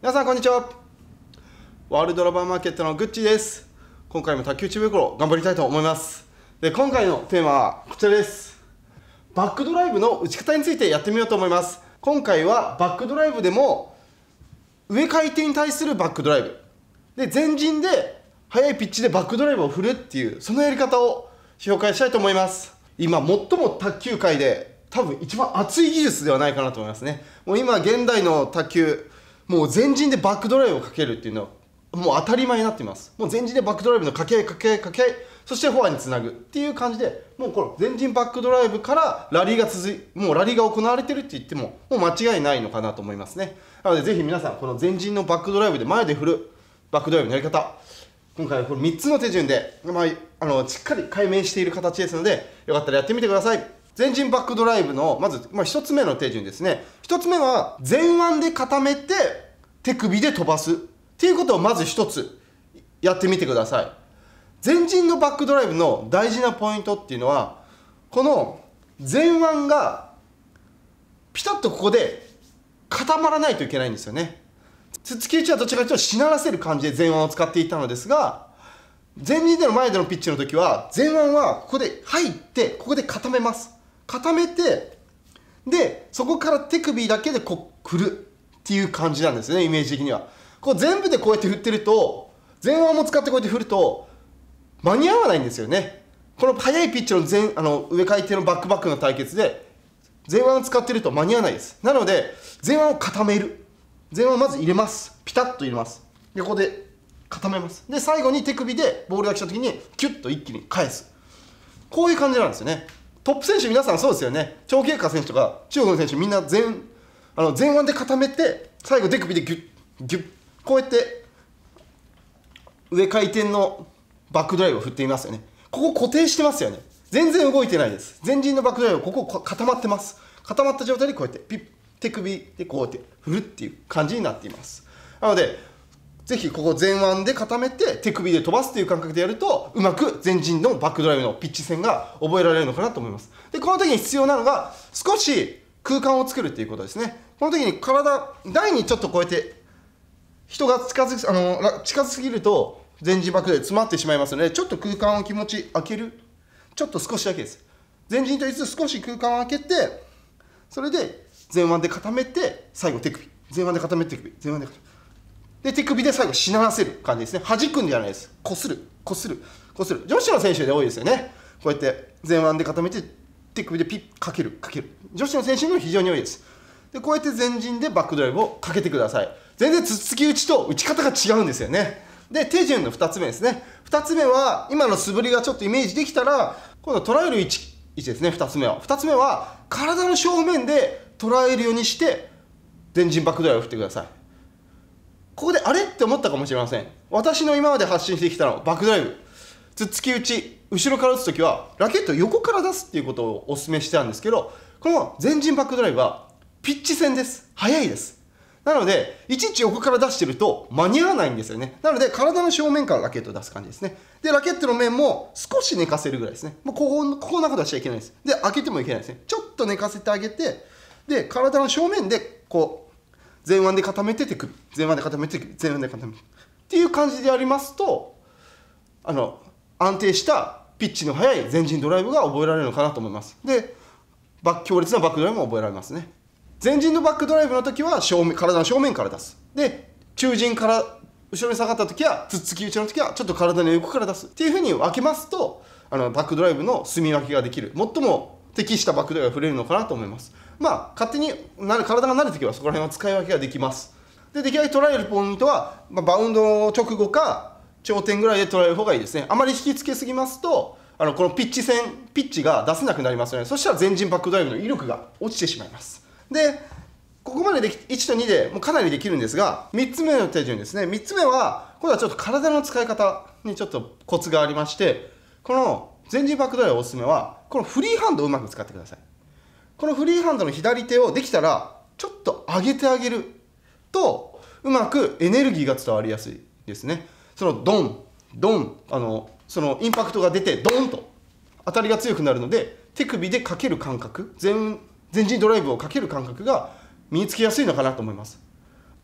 皆さんこんにちは。ワールドラバーマーケットのグッチーです。今回も卓球ちび袋頑張りたいと思います。で、今回のテーマはこちらです。バックドライブの打ち方についてやってみようと思います。今回はバックドライブでも上回転に対するバックドライブで、前陣で速いピッチでバックドライブを振るっていう、そのやり方を紹介したいと思います。今最も卓球界で多分一番熱い技術ではないかなと思いますね。もう今現代の卓球、もう前陣でバックドライブをかけるっていうのはもう当たり前になっています。もう前陣でバックドライブの掛け合い掛け合い掛け合い、そしてフォアにつなぐっていう感じで、もうこの前陣バックドライブからラリーがもうラリーが行われてるって言ってももう間違いないのかなと思いますね。なのでぜひ皆さんこの前陣のバックドライブで前で振るバックドライブのやり方、今回はこの3つの手順で、しっかり解明している形ですので、よかったらやってみてください。前陣バックドライブのまず、1つ目の手順ですね。1つ目は前腕で固めて手首で飛ばすっていうことをまず1つやってみてください。前陣のバックドライブの大事なポイントっていうのは、この前腕がピタッとここで固まらないといけないんですよね。つつき打ちはどちらかというとしならせる感じで前腕を使っていたのですが、前陣での前でのピッチの時は前腕はここで入ってここで固めます。固めて、でそこから手首だけでこう振るっていう感じなんですね、イメージ的には。こう全部でこうやって振ってると、前腕も使ってこうやって振ると間に合わないんですよね。この速いピッチの上回転のバックバックの対決で前腕を使ってると間に合わないです。なので前腕を固める、前腕をまず入れます。ピタッと入れます。でここで固めます。で最後に手首でボールが来た時にキュッと一気に返す。こういう感じなんですよね。トップ選手皆さんそうですよね。張繼科選手とか中国の選手みんな前腕で固めて最後手首でギュッギュッ、こうやって上回転のバックドライブを振っていますよね。ここ固定してますよね。全然動いてないです。前陣のバックドライブここ固まってます。固まった状態でこうやってピッ、手首でこうやって振るっていう感じになっています。なのでぜひここ前腕で固めて手首で飛ばすという感覚でやると、うまく前陣のバックドライブのピッチ線が覚えられるのかなと思います。でこの時に必要なのが少し空間を作るっていうことですね。この時に台にちょっとこうやって人が近づすぎると前陣バックで詰まってしまいますので、ちょっと空間を気持ち開ける、ちょっと少しだけです。前陣と言いつつ少し空間を開けて、それで前腕で固めて最後手首、前腕で固めて手首、前腕で固めてで手首で最後しならせる感じですね。弾くんじゃないです。こするこするこする。女子の選手で多いですよね。こうやって前腕で固めて手首でピッかけるかける。女子の選手にも非常に多いです。でこうやって前陣でバックドライブをかけてください。全然つつき打ちと打ち方が違うんですよね。で手順の2つ目ですね。2つ目は今の素振りがちょっとイメージできたら、今度捉える位置ですね。2つ目は体の正面で捉えるようにして前陣バックドライブを振ってください。ここであれって思ったかもしれません。私の今まで発信してきたのバックドライブ、つっつき打ち、後ろから打つときはラケットを横から出すっていうことをお勧めしてたんですけど、この前陣バックドライブはピッチ線です。速いです。なのでいちいち横から出してると間に合わないんですよね。なので体の正面からラケットを出す感じですね。でラケットの面も少し寝かせるぐらいですね。もうこんなことはしちゃいけないです。で開けてもいけないですね。ちょっと寝かせてあげて、で体の正面でこう前腕で固めて手首、前腕で固めて手首、前腕で固めてっていう感じでやりますと、安定したピッチの速い前陣ドライブが覚えられるのかなと思います。で強烈なバックドライブも覚えられますね。前陣のバックドライブの時は体の正面から出す。で中陣から後ろに下がった時はつっつき打ちの時はちょっと体の横から出すっていうふうに分けますと、バックドライブの住み分けができる、最も適したバックドライブが振れるのかなと思います。勝手に体が慣れる時はそこら辺は使い分けができます。で出来上がり捉えるポイントは、バウンド直後か頂点ぐらいで捉える方がいいですね。あまり引きつけすぎますとこのピッチが出せなくなりますので、そしたら前陣バックドライブの威力が落ちてしまいます。でここまで1と2でもうかなりできるんですが、3つ目の手順ですね。3つ目は今度はちょっと体の使い方にちょっとコツがありまして、この前陣バックドライブおすすめはこのフリーハンドをうまく使ってください。このフリーハンドの左手をできたらちょっと上げてあげるとうまくエネルギーが伝わりやすいですね。そのドンドンそのインパクトが出てドンと当たりが強くなるので、手首でかける感覚、前陣ドライブをかける感覚が身につきやすいのかなと思います。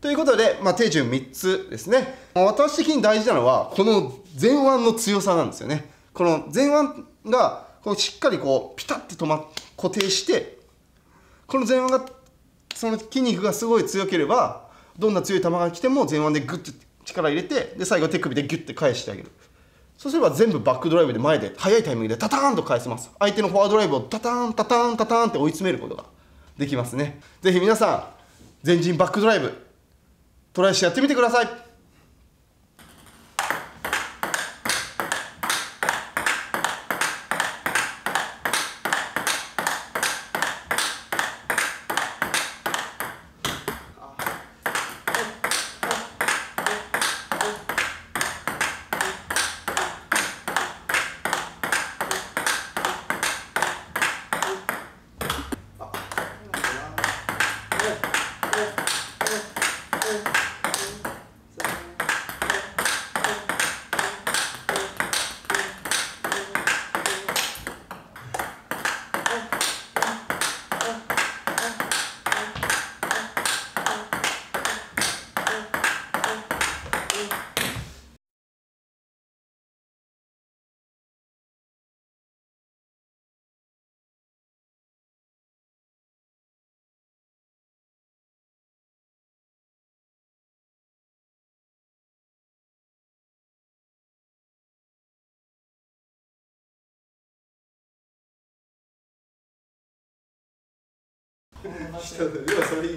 ということで、手順3つですね。私的に大事なのは、この前腕の強さなんですよね。この前腕がこうしっかりこうピタッて固定して、この前腕がその筋肉がすごい強ければ、どんな強い球が来ても前腕でグッて力入れて、で最後手首でギュッて返してあげる。そうすれば全部バックドライブで前で速いタイミングでタターンと返せます。相手のフォワードドライブをタターンタターンタターンって追い詰めることができますね。ぜひ皆さん、前陣バックドライブトライしてやってみてください。要はそれ